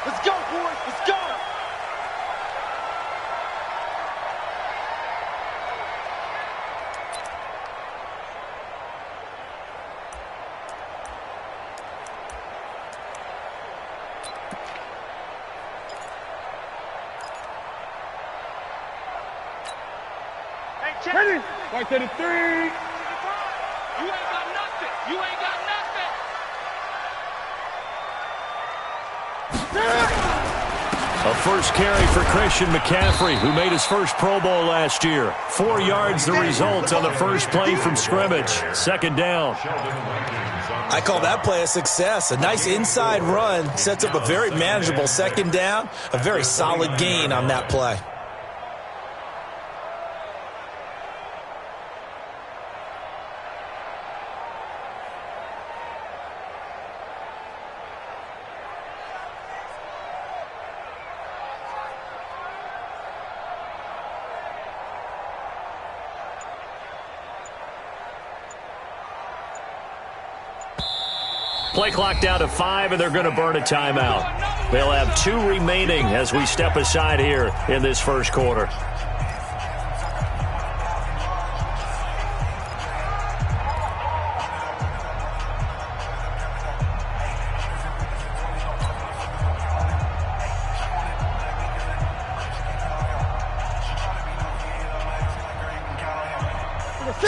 Let's go, boys. Let's go. Ready? Right to the 3. You ain't got nothing. You ain't got nothing. A first carry for Christian McCaffrey, who made his first Pro Bowl last year. 4 yards the result on the first play from scrimmage. Second down. I call that play a success. A nice inside run sets up a very manageable second down. A very solid gain on that play. Play clock down to 5, and they're going to burn a timeout. They'll have 2 remaining as we step aside here in this first quarter.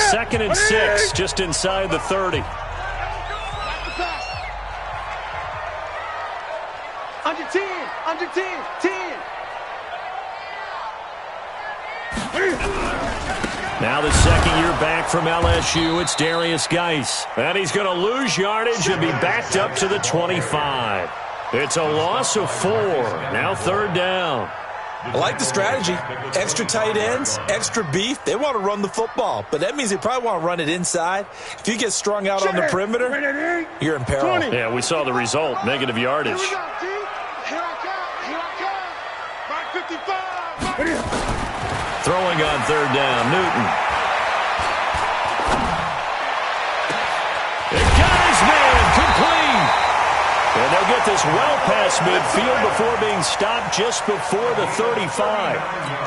Second and 6, just inside the 30. Under 10, 10. Now the second year back from LSU, it's Darius Geis. And he's going to lose yardage and be backed up to the 25. It's a loss of 4. Now third down. I like the strategy. Extra tight ends, extra beef. They want to run the football, but that means they probably want to run it inside. If you get strung out on the perimeter, you're in peril. Yeah, we saw the result, negative yardage. Here I come. 55. Throwing on third down, Newton. It got his man, complete. And they'll get this well past midfield before being stopped just before the 35.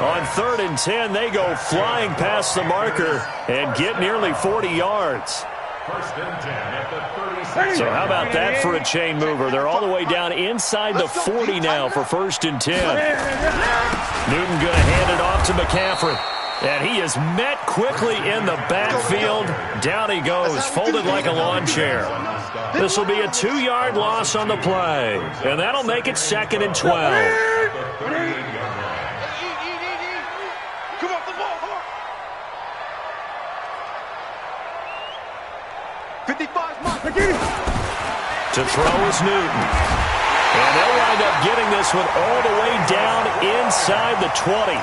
On 3rd and 10, they go flying past the marker and get nearly 40 yards. So how about that for a chain mover? They're all the way down inside the 40 now for 1st and 10. Newton going to hand it off to McCaffrey. And he is met quickly in the backfield. Down he goes, folded like a lawn chair. This will be a 2-yard loss on the play. And that'll make it 2nd and 12. Come off the ball. 55's mark. To throw is Newton. And they'll wind up getting this one all the way down inside the 20.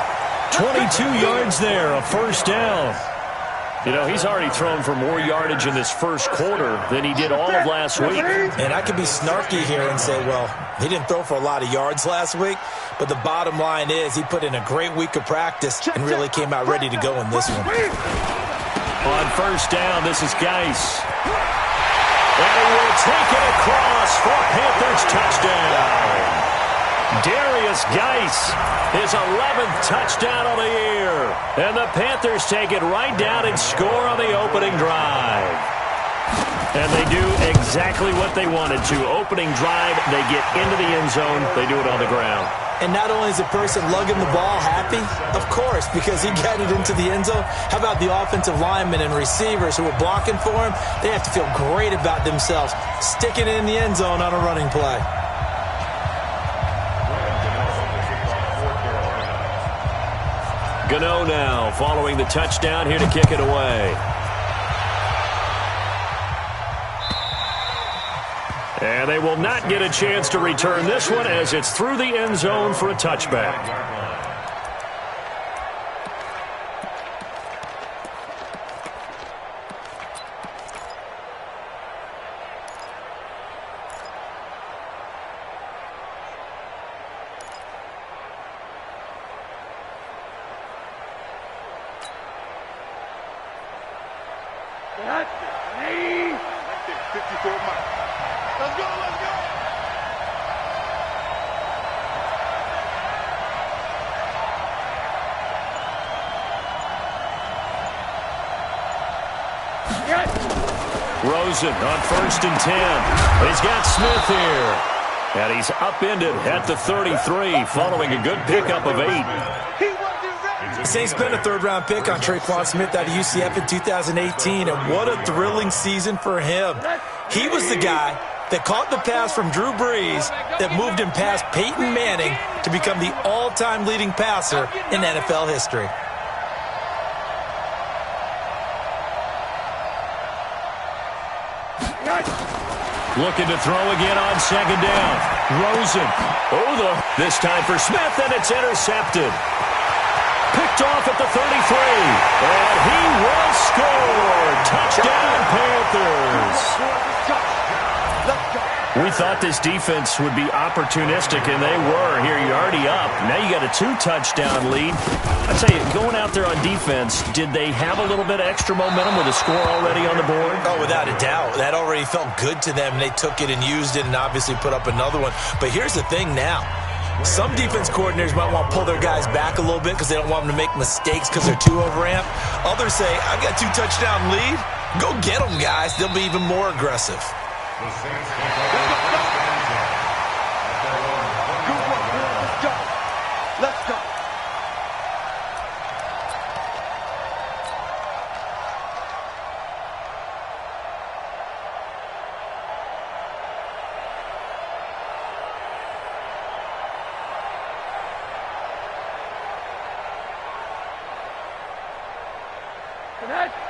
22 yards there, a first down. You know, he's already thrown for more yardage in this first quarter than he did all of last week. And I could be snarky here and say, well, he didn't throw for a lot of yards last week, but the bottom line is he put in a great week of practice and really came out ready to go in this one. On first down, this is Geis. And he will take it across for a Panthers touchdown. Darius Geis, his 11th touchdown of the year. And the Panthers take it right down and score on the opening drive. And they do exactly what they wanted to. Opening drive, they get into the end zone. They do it on the ground. And not only is the person lugging the ball happy, of course, because he got it into the end zone. How about the offensive linemen and receivers who were blocking for him? They have to feel great about themselves, sticking it in the end zone on a running play. Gano now following the touchdown here to kick it away. And they will not get a chance to return this one as it's through the end zone for a touchback. That's it. 54 miles. Let's go, let's go. Rosen on 1st and 10. He's got Smith here. And he's upended at the 33 following a good pickup of 8. The Saints spent a 3rd-round pick on Tre'Quan Smith out of UCF in 2018, and what a thrilling season for him. He was the guy that caught the pass from Drew Brees that moved him past Peyton Manning to become the all-time leading passer in NFL history. Looking to throw again on 2nd down. Rosen. This time for Smith, and it's intercepted. Picked off at the 33. And he will score. Touchdown, Panthers. We thought this defense would be opportunistic, and they were. Here, you're already up. Now you got a 2-touchdown lead. I tell you, going out there on defense, did they have a little bit of extra momentum with a score already on the board? Oh, without a doubt. That already felt good to them. They took it and used it and obviously put up another one. But here's the thing now. Some defense coordinators might want to pull their guys back a little bit because they don't want them to make mistakes because they're too overamped. Others say, I got 2-touchdown lead. Go get them, guys. They'll be even more aggressive. Let's go.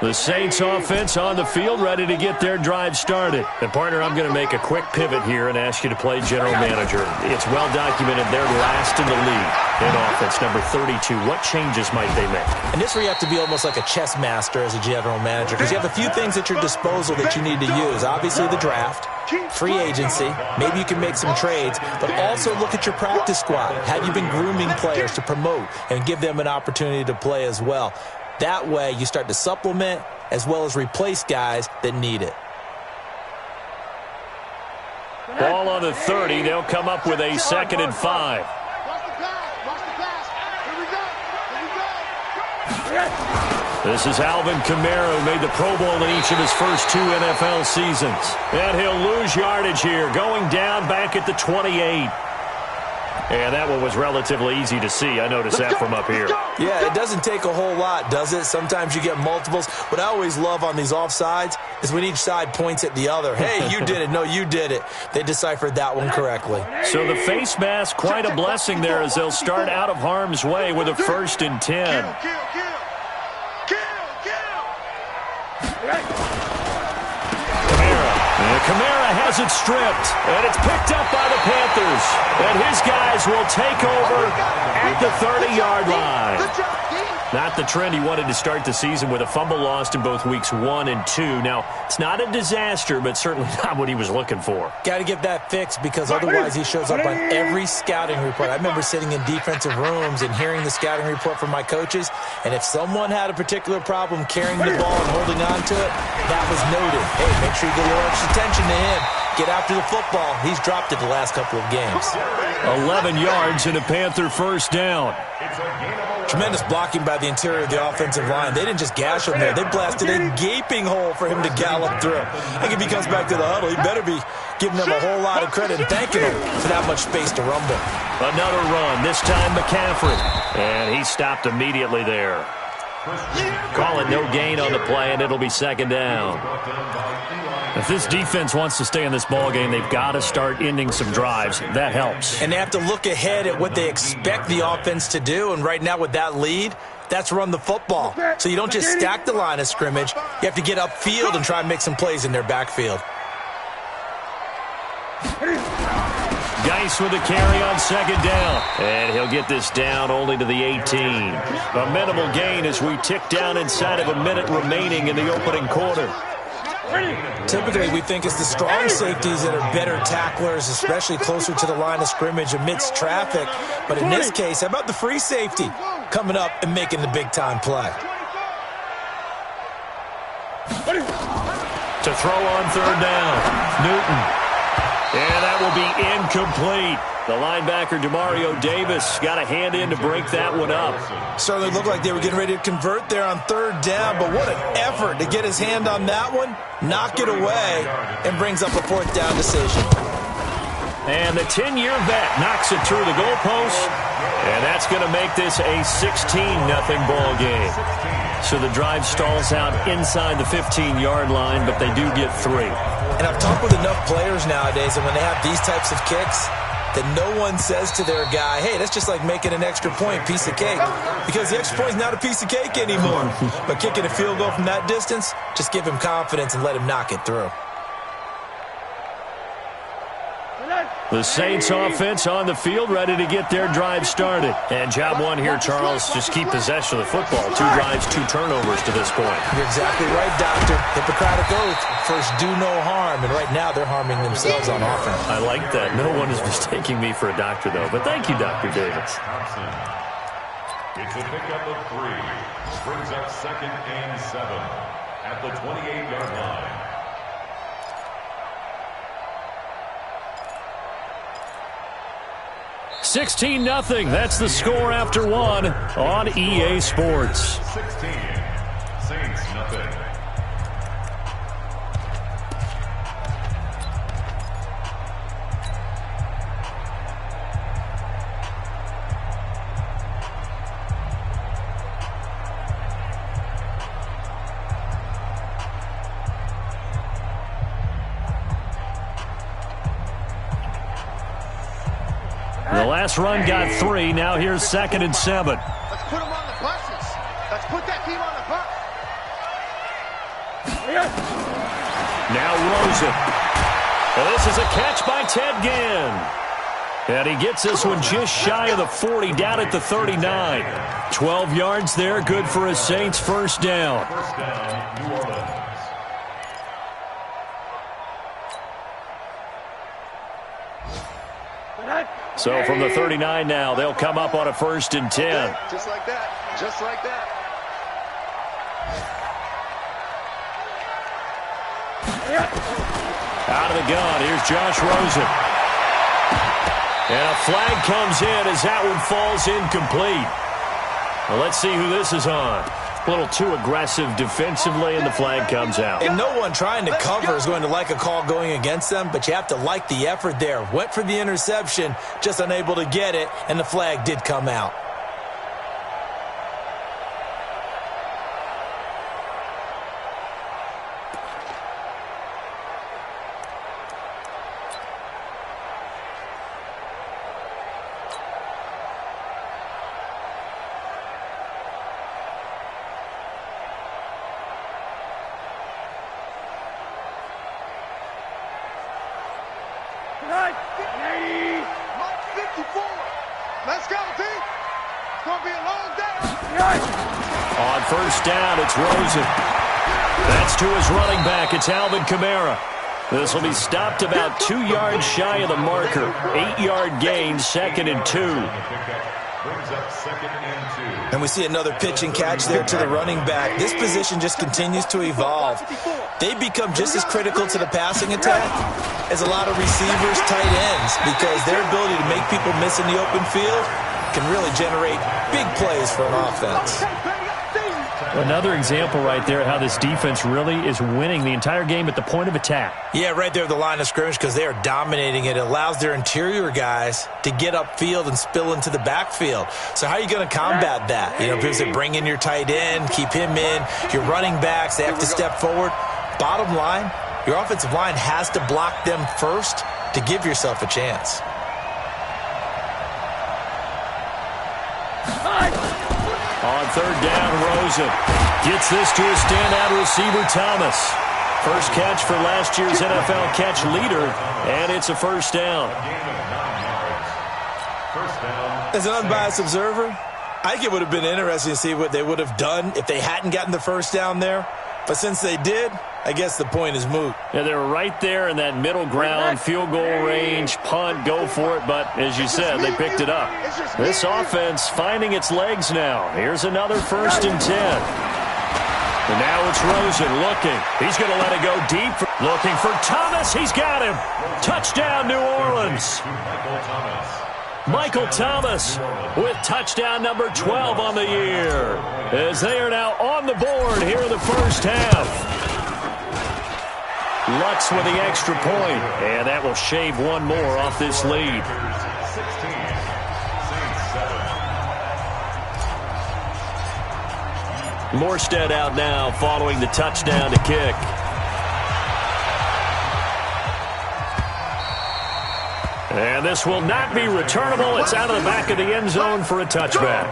The Saints offense on the field, ready to get their drive started. And, partner, I'm going to make a quick pivot here and ask you to play general manager. It's well documented they're last in the league in offense, number 32. What changes might they make? And this is where you have to be almost like a chess master as a general manager because you have a few things at your disposal that you need to use. Obviously, the draft, free agency, maybe you can make some trades, but also look at your practice squad. Have you been grooming players to promote and give them an opportunity to play as well? That way, you start to supplement as well as replace guys that need it. Ball on the 30. They'll come up with a 2nd and 5. This is Alvin Kamara, who made the Pro Bowl in each of his first 2 NFL seasons. And he'll lose yardage here, going down back at the 28. And that one was relatively easy to see. I noticed that from up here. Yeah, it doesn't take a whole lot, does it? Sometimes you get multiples. What I always love on these offsides is when each side points at the other. Hey, you did it. No, you did it. They deciphered that one correctly. So the face mask, quite a blessing there as they'll start out of harm's way with a 1st and 10. Kamara has it stripped, and it's picked up by the Panthers. And his guys will take over at the 30-yard line. Not the trend he wanted to start the season with a fumble lost in both weeks 1 and 2. Now, it's not a disaster, but certainly not what he was looking for. Got to get that fixed because otherwise he shows up on every scouting report. I remember sitting in defensive rooms and hearing the scouting report from my coaches, and if someone had a particular problem carrying the ball and holding on to it, that was noted. Hey, make sure you get a little extra attention to him. Get after the football. He's dropped it the last couple of games. 11 yards and a Panther 1st down. Tremendous blocking by the interior of the offensive line. They didn't just gash him there. They blasted a gaping hole for him to gallop through. I think if he comes back to the huddle, he better be giving them a whole lot of credit and thanking him for that much space to rumble. Another run, this time McCaffrey. And he stopped immediately there. Call it no gain on the play, and it'll be 2nd down. If this defense wants to stay in this ballgame, they've got to start ending some drives. That helps. And they have to look ahead at what they expect the offense to do. And right now with that lead, that's run the football. So you don't just stack the line of scrimmage. You have to get upfield and try and make some plays in their backfield. Geis with a carry on 2nd down. And he'll get this down only to the 18. A minimal gain as we tick down inside of a minute remaining in the opening quarter. Typically, we think it's the strong safeties that are better tacklers, especially closer to the line of scrimmage amidst traffic. But in this case, how about the free safety coming up and making the big-time play? To throw on 3rd down, Newton. And that will be incomplete. The linebacker, Demario Davis, got a hand in to break that one up. Certainly looked like they were getting ready to convert there on third down, but what an effort to get his hand on that one, knock it away, and brings up a fourth down decision. And the 10-year vet knocks it through the goalpost, and that's going to make this a 16-0 ball game. So the drive stalls out inside the 15-yard line, but they do get 3. And I've talked with enough players nowadays, and when they have these types of kicks, that no one says to their guy, hey, that's just like making an extra point, piece of cake. Because the extra point is not a piece of cake anymore. But kicking a field goal from that distance, just give him confidence and let him knock it through. The Saints offense on the field, ready to get their drive started. And job one here, Charles, just keep possession of the football. 2 drives, 2 turnovers to this point. You're exactly right, Doctor. Hippocratic oath. First, do no harm. And right now, they're harming themselves on offense. I like that. No one is mistaking me for a doctor, though. But thank you, Dr. Davis. It's a pickup of 3. Brings up 2nd and 7 at the 28-yard line. 16-0. That's the score after 1 on EA Sports. 16. Saints nothing. The last run got 3. Now here's 2nd and 7. Let's put them on the buses. Let's put that team on the bus. Now Rosen. And this is a catch by Ted Ginn. And he gets this one just shy of the 40, down at the 39. 12 yards there, good for a Saints first down. First down, New Orleans. So from the 39 now, they'll come up on a 1st and 10. Just like that. Just like that. Out of the gun, here's Josh Rosen. And a flag comes in as that one falls incomplete. Well, let's see who this is on. A little too aggressive defensively, and the flag comes out. And no one trying to cover is going to like a call going against them, but you have to like the effort there. Went for the interception, just unable to get it, and the flag did come out. Let's go, team. It's going to be a long day. On first down, it's Rosen. That's to his running back. It's Alvin Kamara. This will be stopped about 2 yards shy of the marker. 8-yard gain, 2nd and 2. Brings up 2nd and 2. And we see another pitch and catch there to the running back. This position just continues to evolve. They become just as critical to the passing attack as a lot of receivers, tight ends, because their ability to make people miss in the open field can really generate big plays for an offense. Another example right there how this defense really is winning the entire game at the point of attack. Yeah, right there at the line of scrimmage, because they are dominating it. It allows their interior guys to get upfield and spill into the backfield. So how are you going to combat that? You know, people say bring in your tight end, keep him in. Your running backs, they have to step forward. Bottom line, your offensive line has to block them first to give yourself a chance. On third down, Rosen gets this to his standout receiver, Thomas. First catch for last year's NFL catch leader, and it's a first down. As an unbiased observer, I think it would have been interesting to see what they would have done if they hadn't gotten the first down there. But since they did, I guess the point is moot. Yeah, they were right there in that middle ground, field goal range, punt, go for it. But as you said, they picked it up. This offense finding its legs now. Here's another 1st and 10. And now it's Rosen looking. He's going to let it go deep. Looking for Thomas. He's got him. Touchdown, New Orleans. Michael Thomas with touchdown number 12 on the year, as they are now on the board here in the first half. Lutz with the extra point, and that will shave one more off this lead. Morstead out now following the touchdown to kick. And this will not be returnable. It's out of the back of the end zone for a touchback.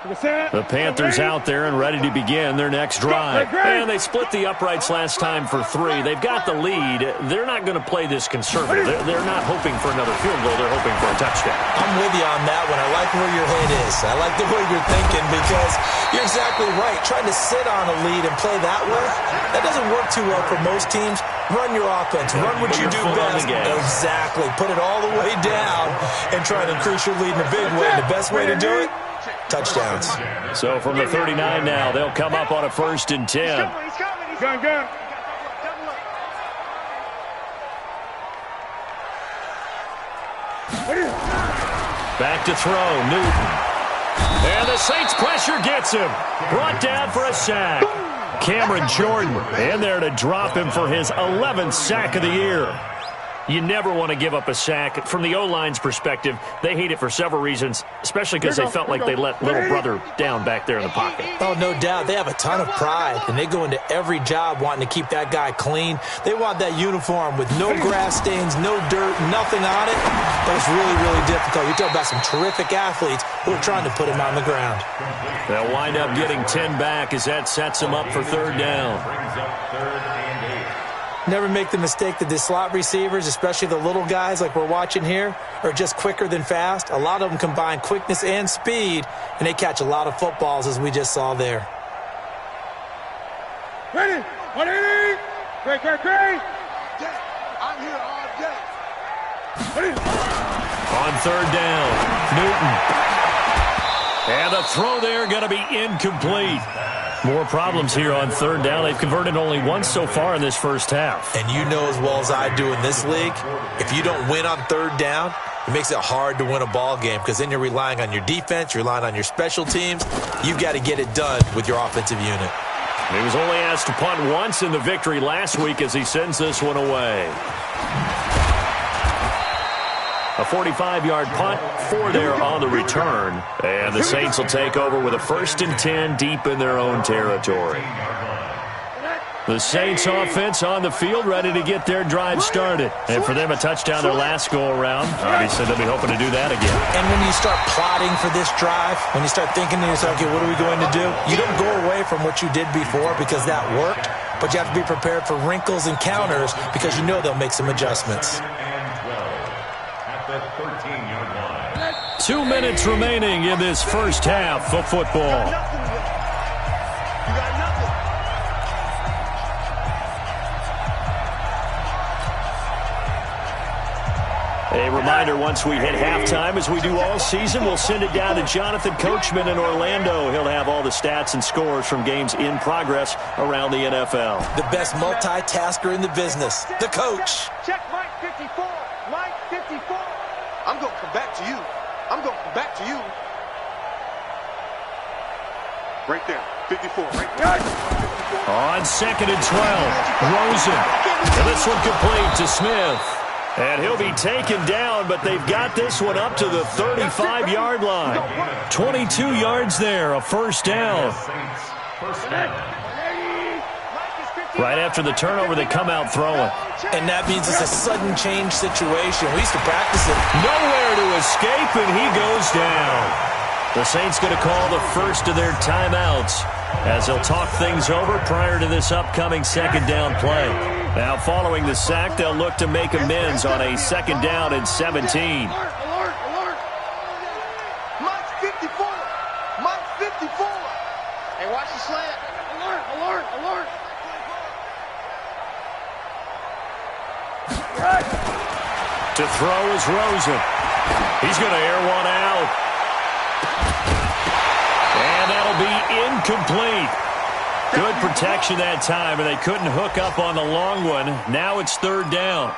The Panthers out there and ready to begin their next drive. And they split the uprights last time for 3. They've got the lead. They're not going to play this conservative. They're not hoping for another field goal. They're hoping for a touchdown. I'm with you on that one. I like where your head is. I like the way you're thinking because you're exactly right. Trying to sit on a lead and play that way, that doesn't work too well for most teams. Run your offense. Run what you do best. Exactly. Put it all the way down and try to increase your lead in a big way. And the best way to do it, touchdowns. So from the 39 now, they'll come up on a 1st and 10. He's coming. Back to throw, Newton. And the Saints pressure gets him. Brought down for a sack. Cameron Jordan in there to drop him for his 11th sack of the year. You never want to give up a sack. From the O-line's perspective, they hate it for several reasons, especially because they felt like they let little brother down back there in the pocket. Oh, no doubt. They have a ton of pride, and they go into every job wanting to keep that guy clean. They want that uniform with no grass stains, no dirt, nothing on it. But it's really, really difficult. You're talking about some terrific athletes who are trying to put him on the ground. They'll wind up getting 10 back as that sets them up for 3rd down. Never make the mistake that the slot receivers, especially the little guys like we're watching here, are just quicker than fast. A lot of them combine quickness and speed, and they catch a lot of footballs, as we just saw there. Ready? 180. Great. I'm here all day. Ready? On 3rd down, Newton. And the throw there going to be incomplete. More problems here on 3rd down. They've converted only once so far in this first half. And you know as well as I do in this league, if you don't win on 3rd down, it makes it hard to win a ball game because then you're relying on your defense, you're relying on your special teams. You've got to get it done with your offensive unit. He was only asked to punt once in the victory last week as he sends this one away. A 45-yard punt, 4 there on the return. And the Saints will take over with a 1st and 10 deep in their own territory. The Saints offense on the field ready to get their drive started. And for them, a touchdown their last go-around. Obviously, they'll be hoping to do that again. And when you start plotting for this drive, when you start thinking to yourself, okay, what are we going to do? You don't go away from what you did before because that worked. But you have to be prepared for wrinkles and counters because you know they'll make some adjustments. 2 minutes remaining in this first half of football. A reminder, once we hit halftime, as we do all season, we'll send it down to Jonathan Coachman in Orlando. He'll have all the stats and scores from games in progress around the NFL. The best multitasker in the business, the coach. Check Mike 54. Mike 54. I'm going to come back to you. I'm going to come back to you. Right there. 54. Right there. On 2nd and 12, Rosen. And this one complete to Smith. And he'll be taken down, but they've got this one up to the 35-yard line. 22 yards there, a 1st down. Right after the turnover, they come out throwing. And that means it's a sudden change situation. We used to practice it. Nowhere to escape, and he goes down. The Saints going to call the first of their timeouts as they'll talk things over prior to this upcoming 2nd down play. Now, following the sack, they'll look to make amends on a 2nd down and 17. Alert. Mike's 54. Mike's 54. Hey, watch the slant. Alert. To throw is Rosen. He's going to air one out. And that'll be incomplete. Good protection that time, and they couldn't hook up on the long one. Now it's third down.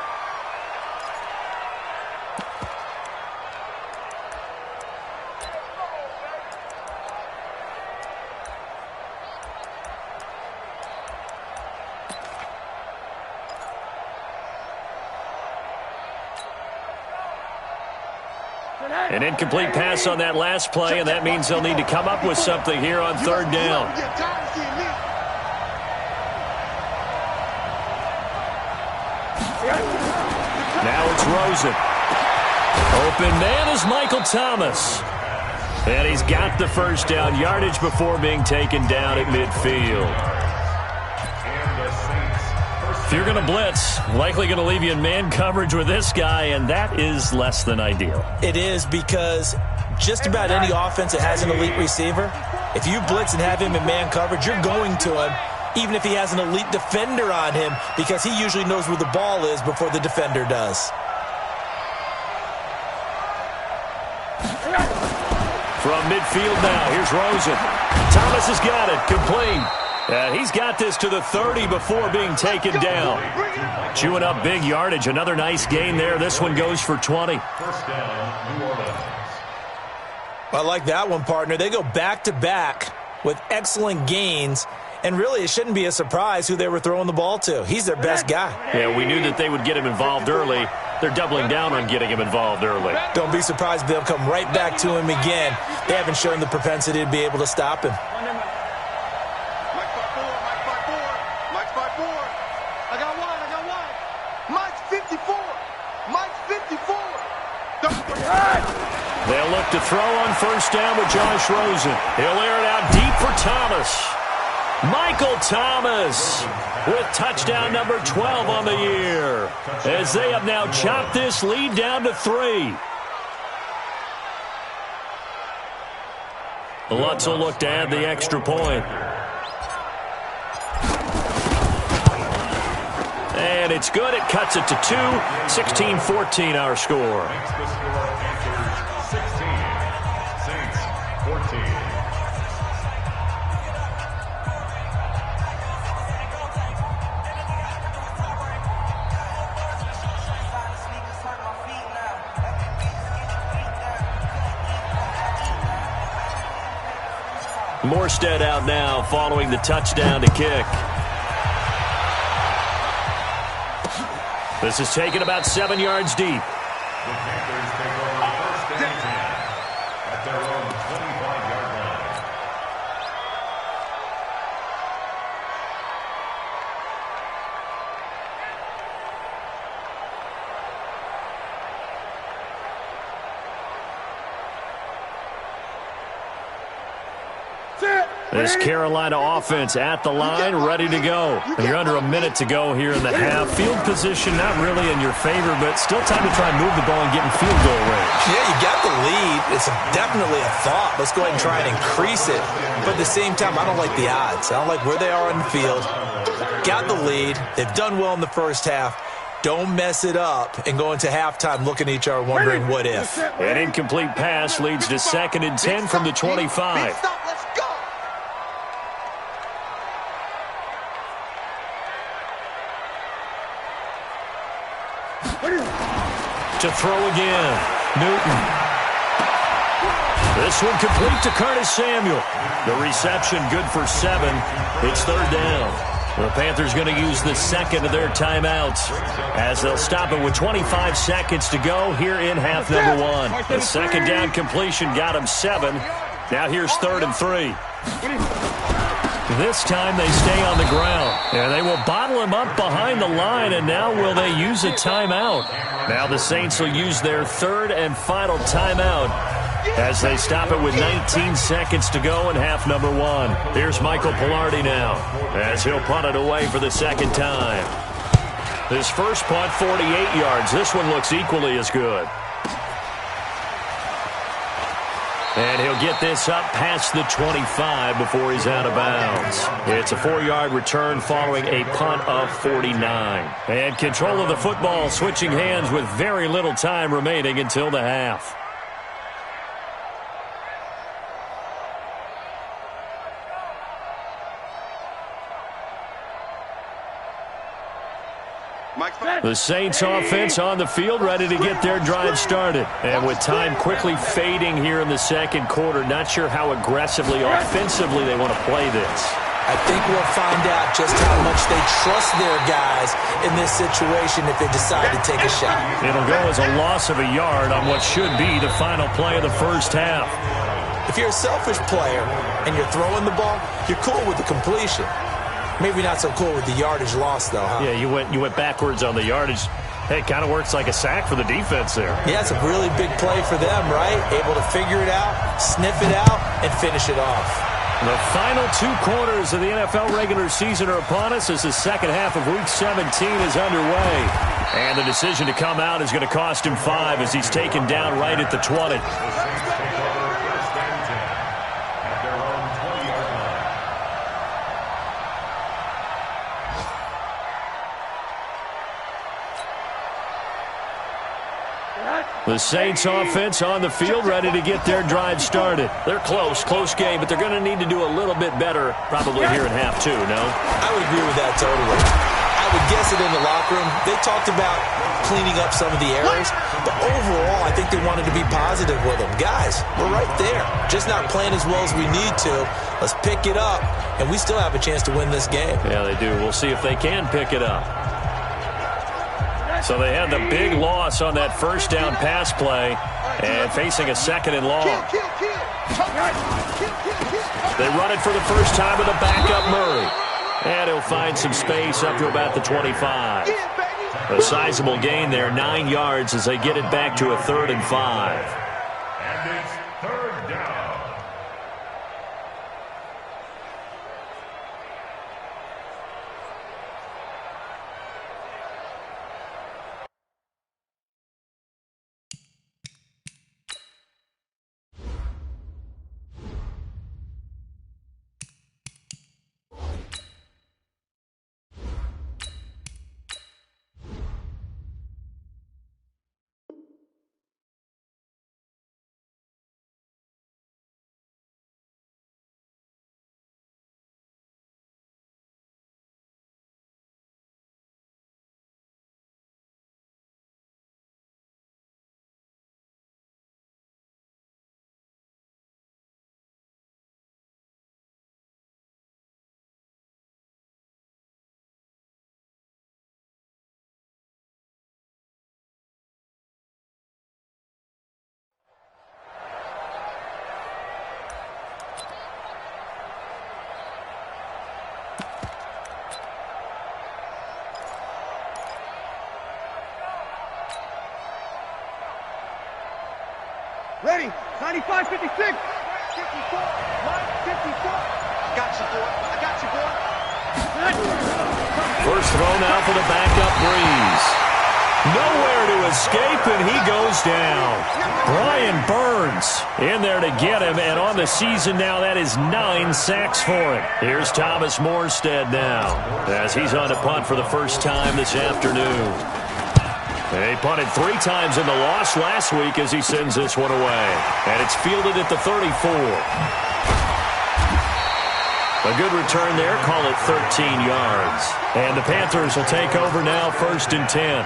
An incomplete pass on that last play, and that means they'll need to come up with something here on third down. Now it's Rosen. Open man is Michael Thomas. And he's got the first down yardage before being taken down at midfield. If you're going to blitz, likely going to leave you in man coverage with this guy, and that is less than ideal. It is, because just about any offense that has an elite receiver, if you blitz and have him in man coverage, you're going to him, even if he has an elite defender on him, because he usually knows where the ball is before the defender does. From midfield now, here's Rosen. Thomas has got it, complete. He's got this to the 30 before being taken down. Chewing up big yardage. Another nice gain there. This one goes for 20. First down, New Orleans. I like that one, partner. They go back-to-back with excellent gains, and really it shouldn't be a surprise who they were throwing the ball to. He's their best guy. Yeah, we knew that they would get him involved early. They're doubling down on getting him involved early. Don't be surprised if they'll come right back to him again. They haven't shown the propensity to be able to stop him. They'll look to throw on first down with Josh Rosen. He'll air it out deep for Thomas. Michael Thomas with touchdown number 12 on the year, as they have now chopped this lead down to 3. Lutz will look to add the extra point. And it's good. It cuts it to 2. 16-14 our score. Panthers 16, Saints 14. Morstead out now following the touchdown to kick. This is taken about 7 yards deep. The Panthers take over first and 10 at their own 25-yard line. This Carolina offense at the line, ready to go. And you're under a minute to go here in the half. Field position not really in your favor, but still time to try and move the ball and get in field goal range. Yeah, you got the lead. It's definitely a thought. Let's go ahead and try and increase it. But at the same time, I don't like the odds. I don't like where they are on the field. Got the lead. They've done well in the first half. Don't mess it up and go into halftime looking at each other wondering what if. An incomplete pass leads to 2nd and 10 from the 25. To throw again, Newton. This one complete to Curtis Samuel. The reception good for 7. It's third down. The Panthers going to use the second of their timeouts as they'll stop it with 25 seconds to go here in half number 1. The second down completion got him 7. Now here's 3rd and 3. This time they stay on the ground, and they will bottle him up behind the line, and now will they use a timeout? Now the Saints will use their 3rd and final timeout as they stop it with 19 seconds to go in half number 1. Here's Michael Pilardi now as he'll punt it away for the second time. His first punt, 48 yards. This one looks equally as good. And he'll get this up past the 25 before he's out of bounds. It's a 4-yard return following a punt of 49. And control of the football switching hands with very little time remaining until the half. The Saints offense on the field, ready to get their drive started. And with time quickly fading here in the second quarter, not sure how aggressively, offensively they want to play this. I think we'll find out just how much they trust their guys in this situation if they decide to take a shot. It'll go as a loss of a yard on what should be the final play of the first half. If you're a selfish player and you're throwing the ball, you're cool with the completion. Maybe not so cool with the yardage loss, though, huh? Yeah, you went backwards on the yardage. Hey, it kind of works like a sack for the defense there. Yeah, it's a really big play for them, right? Able to figure it out, sniff it out, and finish it off. The final 2 quarters of the NFL regular season are upon us as the second half of Week 17 is underway. And the decision to come out is going to cost him 5 as he's taken down right at the 20. The Saints offense on the field, ready to get their drive started. They're close game, but they're going to need to do a little bit better probably here in half 2, no? I would agree with that totally. I would guess it in the locker room. They talked about cleaning up some of the errors, but overall, I think they wanted to be positive with them. Guys, we're right there. Just not playing as well as we need to. Let's pick it up, and we still have a chance to win this game. Yeah, they do. We'll see if they can pick it up. So they had the big loss on that first down pass play and facing a second and long. They run it for the first time with a backup Murray. And he'll find some space up to about the 25. A sizable gain there, 9 yards as they get it back to a 3rd and 5. And it's 3rd down. Ready, 95, 56. 54, Mike, 54. I got you, boy. First throw now for the backup Breeze. Nowhere to escape, and he goes down. Brian Burns in there to get him, and on the season now, that is 9 sacks for him. Here's Thomas Morstead now, as he's on to punt for the first time this afternoon. He punted 3 times in the loss last week as he sends this one away. And it's fielded at the 34. A good return there, call it 13 yards. And the Panthers will take over now, 1st and 10.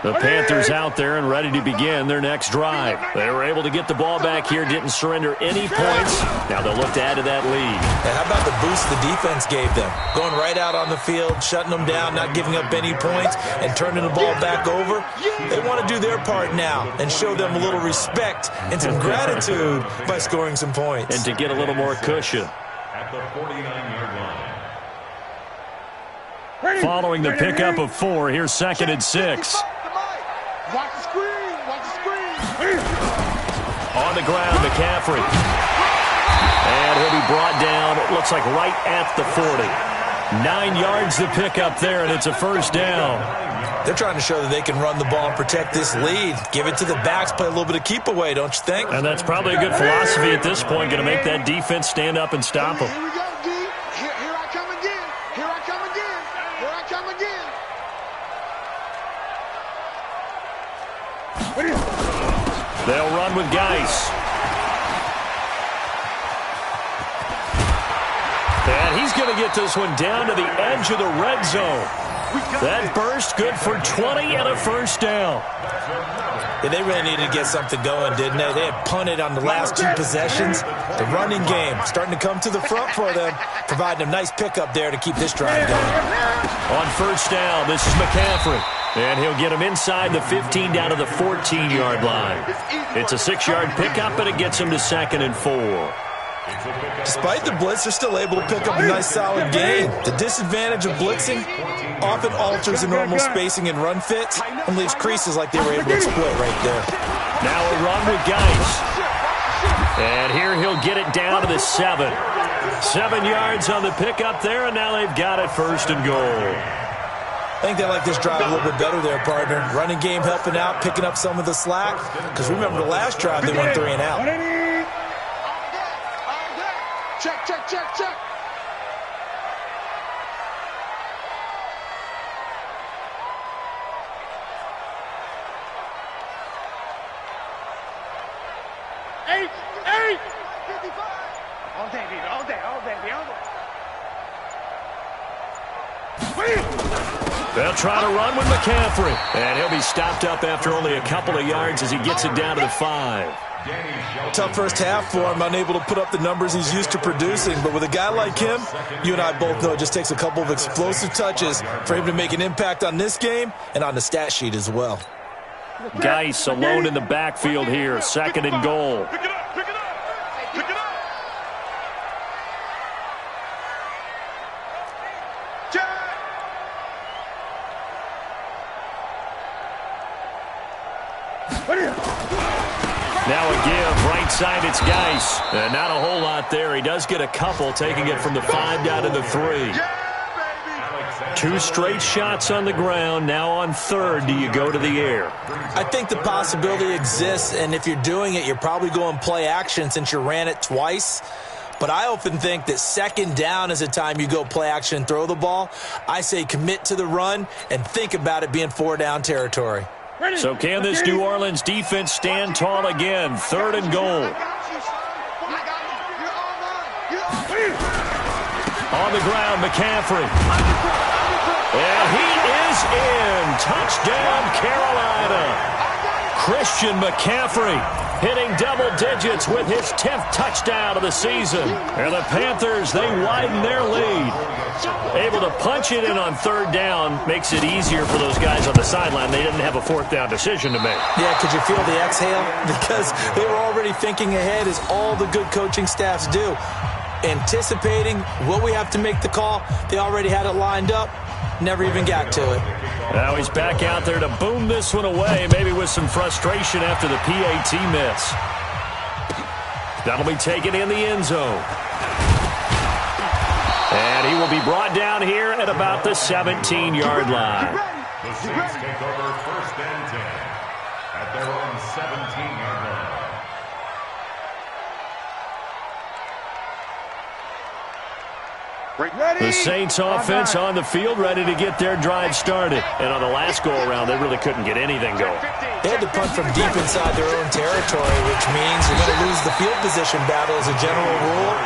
The Panthers out there and ready to begin their next drive. They were able to get the ball back here, didn't surrender any points. Now they'll look to add to that lead. And how about the boost the defense gave them? Going right out on the field, shutting them down, not giving up any points, and turning the ball back over. They want to do their part now and show them a little respect and some gratitude by scoring some points. And to get a little more cushion. At the 49-yard line. Following the pickup of 4, here's 2nd and 6. Watch the screen. On the ground, McCaffrey. And he'll be brought down, it looks like right at the 40. 9 yards to pick up there, and it's a first down. They're trying to show that they can run the ball and protect this lead. Give it to the backs, play a little bit of keep away, don't you think? And that's probably a good philosophy at this point, going to make that defense stand up and stop them. Here we go, D. Here I come again. Here I come again. Here I come again. They'll run with Geis. And he's going to get this one down to the edge of the red zone. That burst good for 20 and a first down. Yeah, they really needed to get something going, didn't they? They had punted on the last 2 possessions. The running game starting to come to the front for them, providing a nice pickup there to keep this drive going. On first down, this is McCaffrey. And he'll get him inside the 15 down to the 14-yard line. It's a 6-yard pickup, and it gets him to 2nd and 4. Despite the blitz, they're still able to pick up a nice solid gain. The disadvantage of blitzing often alters the normal spacing and run fits and leaves creases like they were able to exploit right there. Now a run with Geis. And here he'll get it down to the 7. 7 yards on the pickup there, and now they've got it 1st and goal. I think they like this drive a little bit better there, partner. Running game helping out, picking up some of the slack. Because remember the last drive, they went 3 and out. Check, check, check, check. Eight. 55. All day, baby, all day, all day, all day. They'll try to run with McCaffrey. And he'll be stopped up after only a couple of yards as he gets it down to the 5. Tough first half for him, unable to put up the numbers he's used to producing. But with a guy like him, you and I both know it just takes a couple of explosive touches for him to make an impact on this game and on the stat sheet as well. Geis alone in the backfield here, 2nd and goal. Pick it up, pick it up, pick it up. Now a give, right side, it's Geis. And not a whole lot there. He does get a couple, taking it from the 5 down to the 3. 2 straight shots on the ground. Now on 3rd, do you go to the air? I think the possibility exists, and if you're doing it, you're probably going play action since you ran it twice. But I often think that 2nd down is a time you go play action and throw the ball. I say commit to the run and think about it being 4-down territory. So can this New Orleans defense stand tall again? 3rd and goal. On the ground, McCaffrey. And he is in. Touchdown, Carolina. Christian McCaffrey hitting double digits with his 10th touchdown of the season. And the Panthers, they widen their lead. Able to punch it in on 3rd down makes it easier for those guys on the sideline. They didn't have a 4th down decision to make. Yeah, could you feel the exhale? Because they were already thinking ahead, as all the good coaching staffs do. Anticipating, will we have to make the call? They already had it lined up. Never even got to it. Now he's back out there to boom this one away, maybe with some frustration after the PAT miss. That'll be taken in the end zone. And he will be brought down here at about the 17-yard line. The Saints take over 1st and 10 at their own 17-yard line. The Saints offense on the field, ready to get their drive started. And on the last go-around, they really couldn't get anything going. They had to punt from deep inside their own territory, which means you're going to lose the field position battle as a general rule.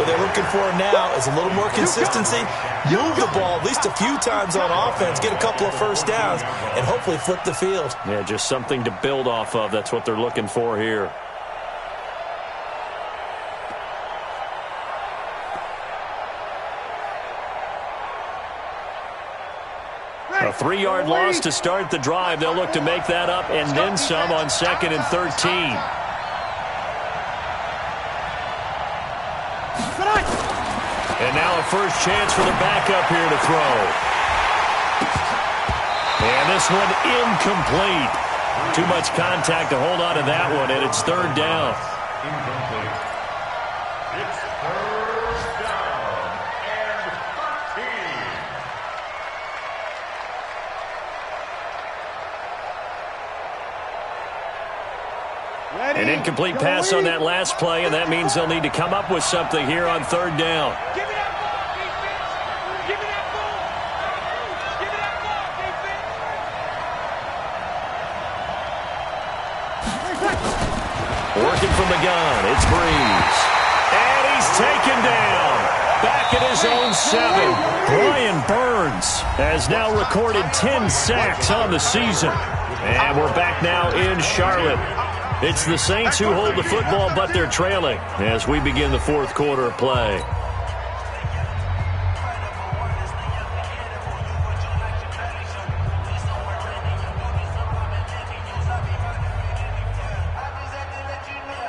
What they're looking for now is a little more consistency, move the ball at least a few times on offense, get a couple of 1st downs, and hopefully flip the field. Yeah, just something to build off of. That's what they're looking for here. A 3-yard loss to start the drive. They'll look to make that up and then some on 2nd and 13. And now a first chance for the backup here to throw. And this one incomplete. Too much contact to hold on to that one, and it's 3rd down. Incomplete. It's 3rd down and 13. An incomplete pass on that last play, and that means they'll need to come up with something here on third down. Give me that ball, defense. Give me that ball. Give me that ball, defense. Working from the gun, it's Breeze. And he's taken down. Back at his own 7. Brian Burns has now recorded 10 sacks on the season. And we're back now in Charlotte. It's the Saints who hold the football, but they're trailing as we begin the fourth quarter of play.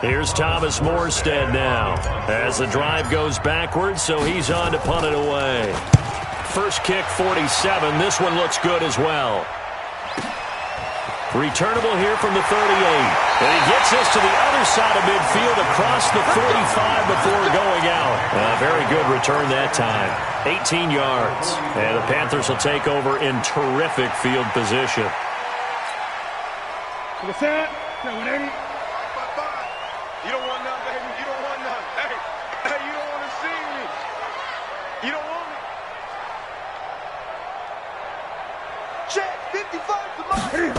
Here's Thomas Morstead now as the drive goes backwards, so he's on to punt it away. First kick, 47. This one looks good as well. Returnable here from the 38. And he gets us to the other side of midfield across the 45 before going out. A very good return that time. 18 yards. And the Panthers will take over in terrific field position. To the set. 180. You don't want none, baby. You don't want none. Hey, you don't want to see me. You don't want me. Check, 55 to mine.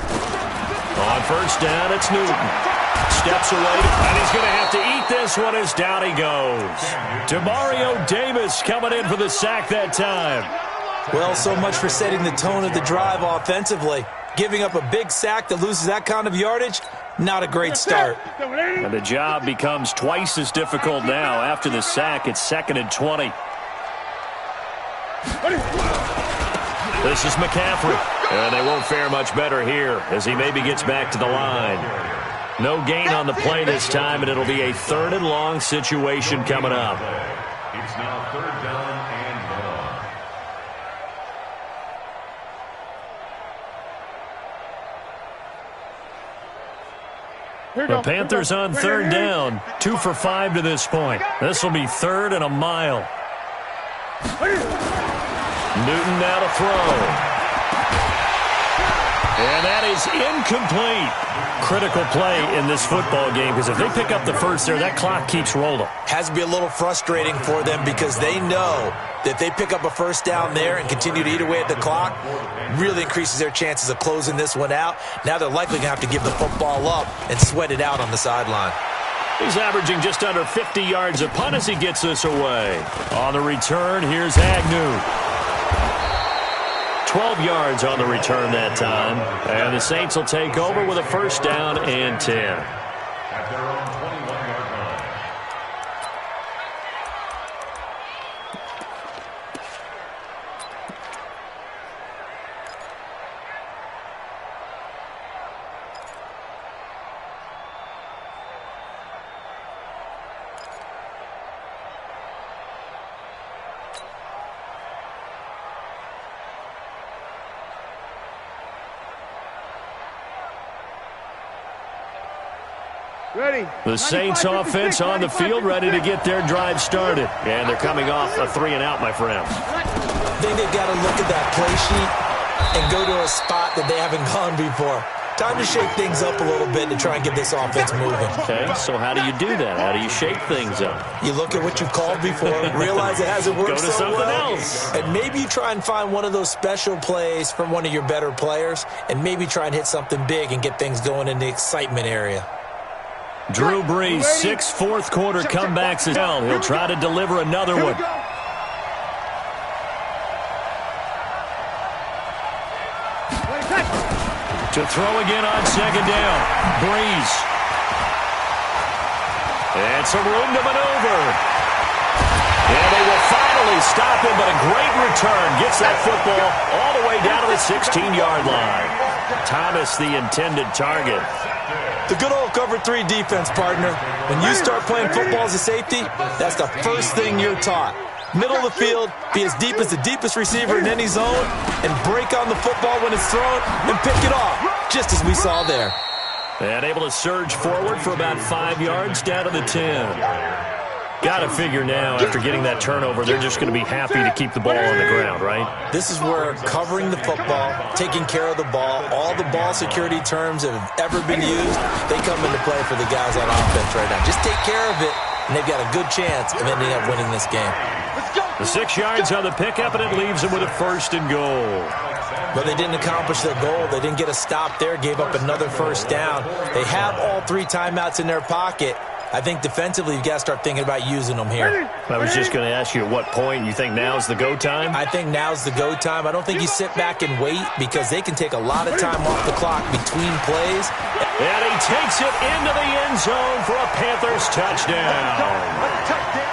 On first down, it's Newton. Steps away, and he's going to have to eat this one as down he goes. Demario Davis coming in for the sack that time. Well, so much for setting the tone of the drive offensively. Giving up a big sack that loses that kind of yardage, not a great start. And the job becomes twice as difficult now. After the sack, it's 2nd and 20. This is McCaffrey. And they won't fare much better here as he maybe gets back to the line. No gain on the play this time, and it'll be a 3rd and long situation coming up. It's now 3rd down and long. The Panthers on 3rd down, 2 for 5 to this point. This will be 3rd and a mile. Newton now to throw. And that is incomplete. Critical play in this football game because if they pick up the first there, that clock keeps rolling. Has to be a little frustrating for them because they know that they pick up a first down there and continue to eat away at the clock, really increases their chances of closing this one out. Now they're likely going to have to give the football up and sweat it out on the sideline. He's averaging just under 50 yards a punt as he gets this away. On the return, here's Agnew. 12 yards on the return that time. And the Saints will take over with a first down and 10. At their own 21-yard line. Ready. The Saints offense on the field, ready to get their drive started. And they're coming off a 3-and-out, my friend. I think they've got to look at that play sheet and go to a spot that they haven't gone before. Time to shake things up a little bit to try and get this offense moving. Okay, so how do you do that? How do you shake things up? You look at what you've called before, realize it hasn't worked Go to so something well, else. and maybe you try and find one of those special plays from one of your better players, and maybe try and hit something big and get things going in the excitement area. Drew Brees, 6 fourth-quarter comebacks as well. He'll try to deliver another one. To throw again on 2nd down. Brees. And some room to maneuver. And they will finally stop him, but a great return. Gets that football all the way down to the 16-yard line. Thomas, the intended target. The good old cover 3 defense, partner. When you start playing football as a safety, that's the first thing you're taught. Middle of the field, be as deep as the deepest receiver in any zone, and break on the football when it's thrown and pick it off, just as we saw there. And able to surge forward for about 5 yards down to the 10. Got to figure now, after getting that turnover, they're just going to be happy to keep the ball on the ground, right? This is where covering the football, taking care of the ball, all the ball security terms that have ever been used, they come into play for the guys on offense right now. Just take care of it, and they've got a good chance of ending up winning this game. The 6 yards on the pickup, and it leaves them with a 1st and goal. But they didn't accomplish their goal. They didn't get a stop there, gave up another 1st down. They have all 3 timeouts in their pocket. I think defensively you've got to start thinking about using them here. I was just going to ask you at what point you think now's the go time? I think now's the go time. I don't think you sit back and wait because they can take a lot of time off the clock between plays. And he takes it into the end zone for a Panthers touchdown.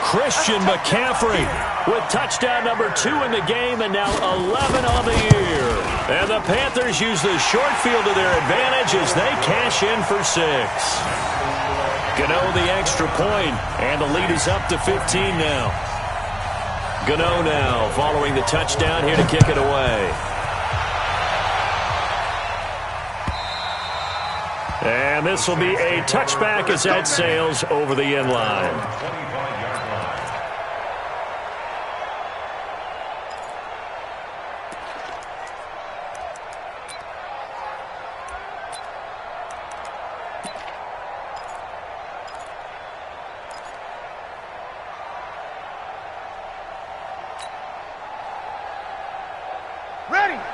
Christian McCaffrey with touchdown number 2 in the game and now 11 on the year. And the Panthers use the short field to their advantage as they cash in for 6. Gano the extra point, and the lead is up to 15 now. Gano now following the touchdown here to kick it away. And this will be a touchback as that sails over the end line.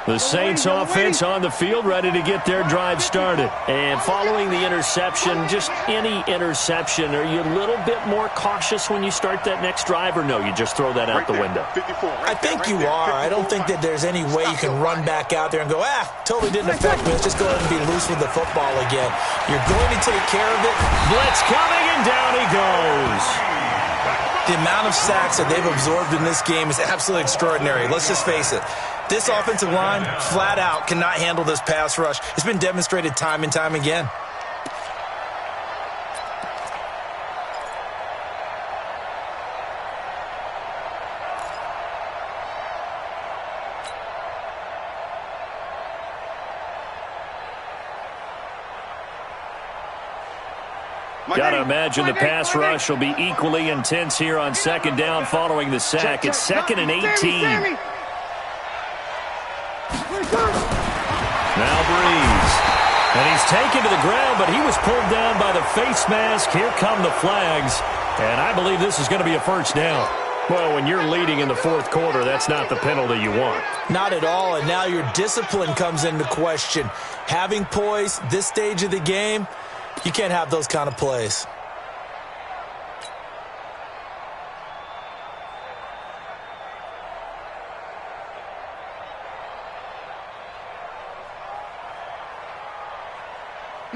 The Saints offense on the field, ready to get their drive started. And following the interception, just any interception, are you a little bit more cautious when you start that next drive, or no, you just throw that out the window? I think you are. I don't think that there's any way you can run back out there and go, totally didn't affect me. Let's just go ahead and be loose with the football again. You're going to take care of it. Blitz coming, and down he goes. The amount of sacks that they've absorbed in this game is absolutely extraordinary. Let's just face it. This offensive line, flat out, cannot handle this pass rush. It's been demonstrated time and time again. Got to imagine the pass rush will be equally intense here on 2nd down following the sack. It's 2nd and 18. Now Breeze. And he's taken to the ground, but he was pulled down by the face mask. Here come the flags. And I believe this is going to be a 1st down. Well, when you're leading in the 4th quarter, that's not the penalty you want. Not at all, and now your discipline comes into question. Having poise this stage of the game, you can't have those kind of plays.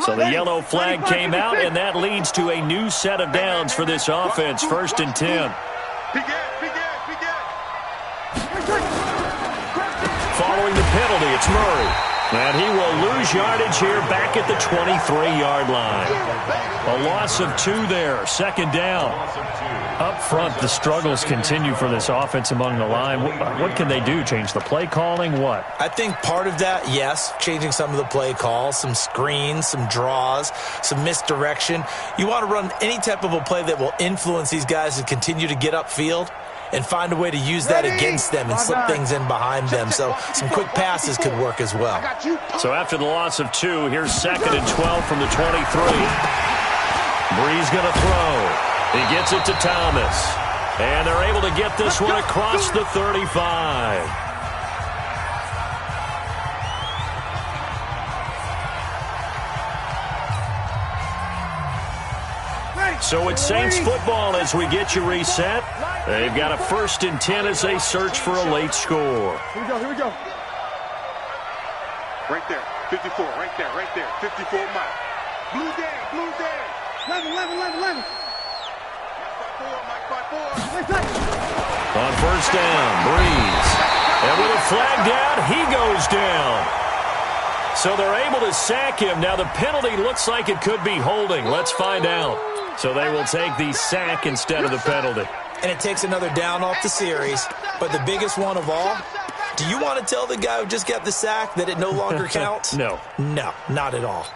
So the yellow flag came out, and that leads to a new set of downs for this offense. 1st and 10. Following the penalty, it's Murray. And he will lose yardage here back at the 23-yard line. A loss of 2 there, 2nd down. Up front, the struggles continue for this offense among the line. What can they do? Change the play calling? What? I think part of that, yes, changing some of the play calls, some screens, some draws, some misdirection. You want to run any type of a play that will influence these guys to continue to get upfield and find a way to use that against them and slip things in behind them. So some quick passes could work as well. So after the loss of 2, here's 2nd and 12 from the 23. Breeze going to throw. He gets it to Thomas. And they're able to get this one across the 35. So it's Saints football as we get you reset. They've got a 1st and 10 as they search for a late score. Here we go. Right there, 54, right there, 54 mile. Blue day. 11. On 1st down, Breeze. And with a flag down, he goes down. So they're able to sack him. Now the penalty looks like it could be holding. Let's find out. So they will take the sack instead of the penalty. And it takes another down off the series. But the biggest one of all, do you want to tell the guy who just got the sack that it no longer counts? No. No, not at all.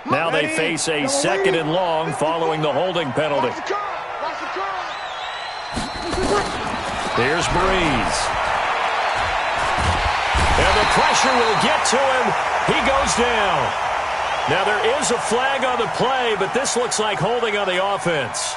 Now they face a 2nd and long following the holding penalty. Here's Breeze. And the pressure will get to him. He goes down. Now there is a flag on the play, but this looks like holding on the offense.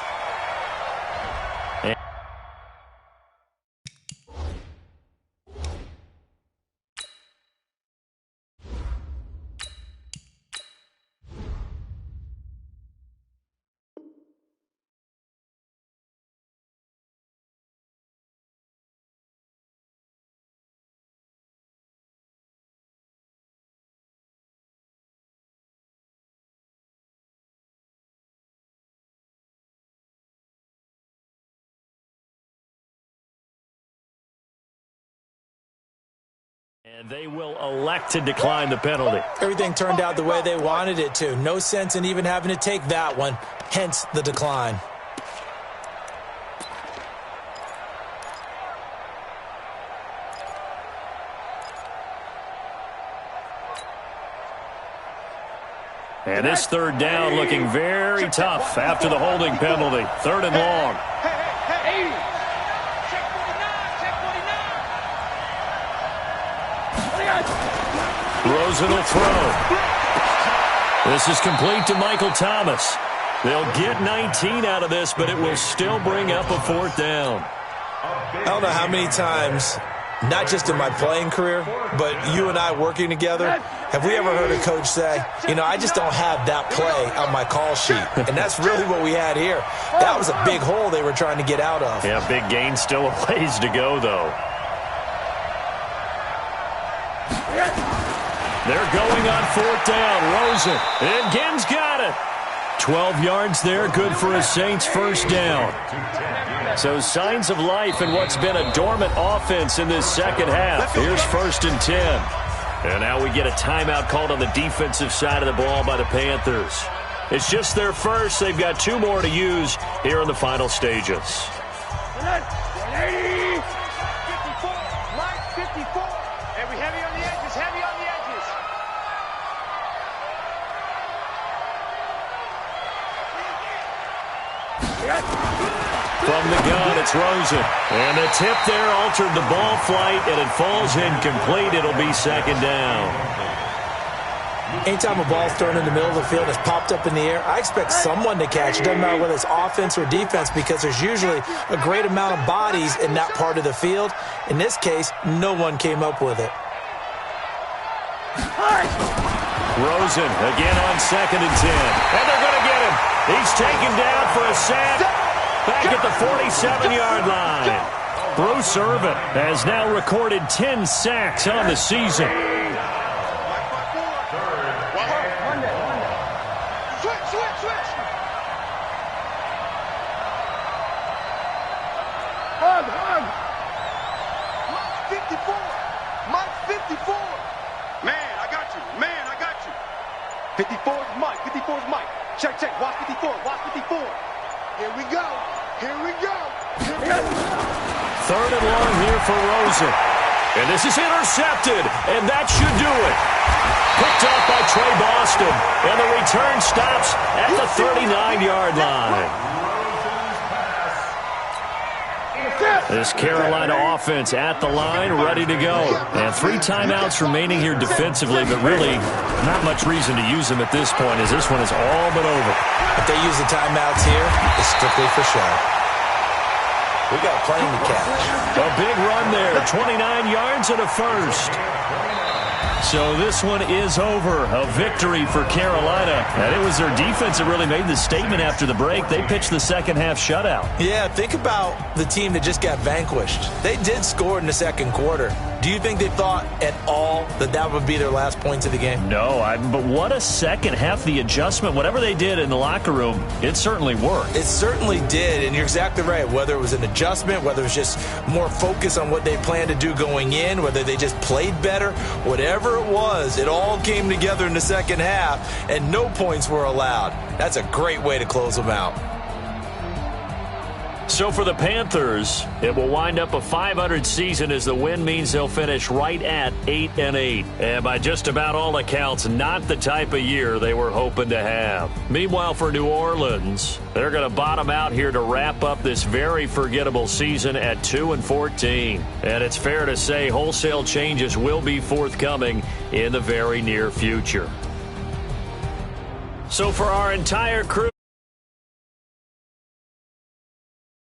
And they will elect to decline the penalty. Everything turned out the way they wanted it to. No sense in even having to take that one, hence the decline. And this 3rd down looking very tough after the holding penalty. 3rd and long. Rosen will throw. This is complete to Michael Thomas. They'll get 19 out of this, but it will still bring up a 4th down. I don't know how many times, not just in my playing career, but you and I working together, have we ever heard a coach say, you know, I just don't have that play on my call sheet. And that's really what we had here. That was a big hole they were trying to get out of. Yeah, big gain, still a ways to go, though. They're going on 4th down. Rosen. And Ginn's got it. 12 yards there, good for a Saints 1st down. So signs of life in what's been a dormant offense in this 2nd half. Here's 1st and 10. And now we get a timeout called on the defensive side of the ball by the Panthers. It's just their first. They've got 2 more to use here in the final stages. 54. Mike, 54. And we heavy on the edges, heavy on the edges. From the gun, it's Rosen. And the tip there altered the ball flight, and it falls incomplete. It'll be 2nd down. Anytime a ball's thrown in the middle of the field, it's popped up in the air, I expect someone to catch it. Doesn't matter whether it's offense or defense, because there's usually a great amount of bodies in that part of the field. In this case, no one came up with it. Rosen again on 2nd and 10. And they're going to get him. He's taken down for a sack back at the 47-yard line. Bruce Irvin has now recorded 10 sacks on the season. Mike 54. Man, I got you. Man, I got you. 54 is Mike. 54 is Mike. Check, check. Watch 54. Watch 54. Here we go. Here we go. Here we go. 3rd and long here for Rosen. And this is intercepted. And that should do it. Picked up by Trey Boston. And the return stops at the 39-yard line. This Carolina offense at the line, ready to go. And 3 timeouts remaining here defensively, but really not much reason to use them at this point, as this one is all but over. If they use the timeouts here, it's strictly for show. We got a plane to catch. A big run there, 29 yards and a 1st. So this one is over. A victory for Carolina. And it was their defense that really made the statement after the break. They pitched the 2nd half shutout. Yeah, think about the team that just got vanquished. They did score in the 2nd quarter. Do you think they thought at all that that would be their last points of the game? No, but what a 2nd half. The adjustment, whatever they did in the locker room, it certainly worked. It certainly did, and you're exactly right. Whether it was an adjustment, whether it was just more focus on what they planned to do going in, whether they just played better, whatever it was, it all came together in the 2nd half, and no points were allowed. That's a great way to close them out. So for the Panthers, it will wind up a 500 season as the win means they'll finish right at 8-8. And by just about all accounts, not the type of year they were hoping to have. Meanwhile, for New Orleans, they're going to bottom out here to wrap up this very forgettable season at 2-14. And it's fair to say wholesale changes will be forthcoming in the very near future. So for our entire crew